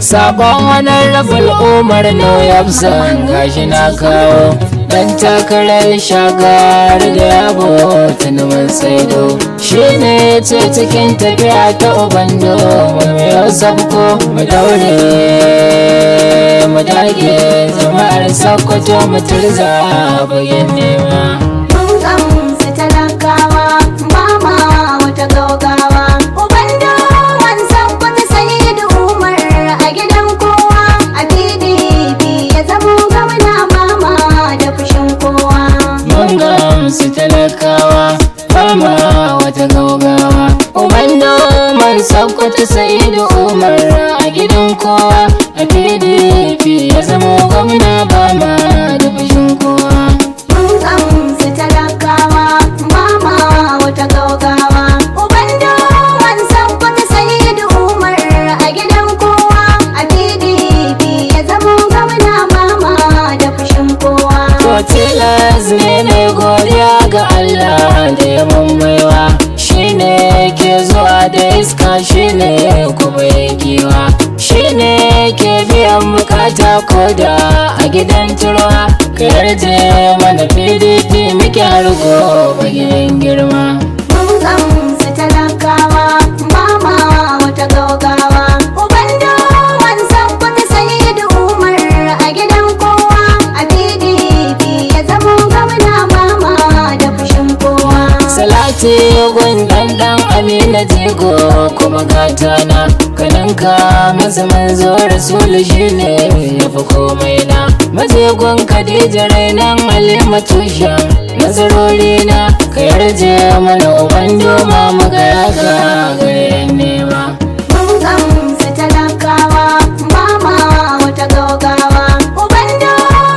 Sabon wani rabul Umar Nauyabsan gashi na kawo dan takarar shagar da yabo tunumin tsaido. Shi ne ce cikin tafiya ta ubando mai yau sabko mu daure mu dage jama'ar Sokoto mu turza bayan nema. Mun gamsu talakawa mama wata gaugawa ubando wan Sokoto Sa'idu Umar a gidan kowa a PDP ya zamo gwamna mama da fushin kowa. Mun gamsu talakawa mama wata gaugawa ubando man Sokoto Sa'idu Umar a gidan kowa a PDP ya zamo gwamna mama da fushin kowa. Mun gamsu talakawa mama wata gaugawa ubando wan Sokoto Sa'idu Umar a gidan kowa a PDP ya zamo gwamna mama da fushin kowa. To tilas ne godiya ga Allah da ya baiwa, shi ne ke zuwa da iska, shi ne kuma ya giwa, shi ne ke biyan bukata koda a gidan turwa. Ka yarje mana PDP muke har gobe gidan girma. Mun gamsu talakawa mama wata gaugawa ubando wan Sokoto Sa'idu Umar a gidan kowa a PDP ya zamo gwamna mama da fushin kowa. Salati gun dan Amina Jigo kuma gatana kaninka masa manzo Rasulu shine yafi komai na. Majegon Khadija rainan Halima tushen nazarori na. Ka yarje mana ubando ma muga yaga gayen nema. Mun gamsu talakawa mama wata gaugawa ubando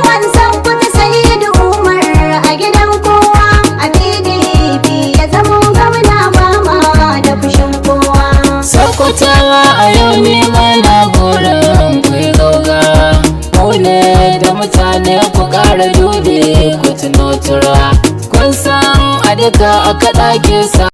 wan Sokoto Sa'idu Umar a gidan kowa a PDP ya zamo gwamna mama da fushin kowa. Sokotawa a yau ne mana burin ku yi gaugawa, mu ne da mutane ku ƙara dubi ku tuno turwa. Kun san a duka aka ɗake sa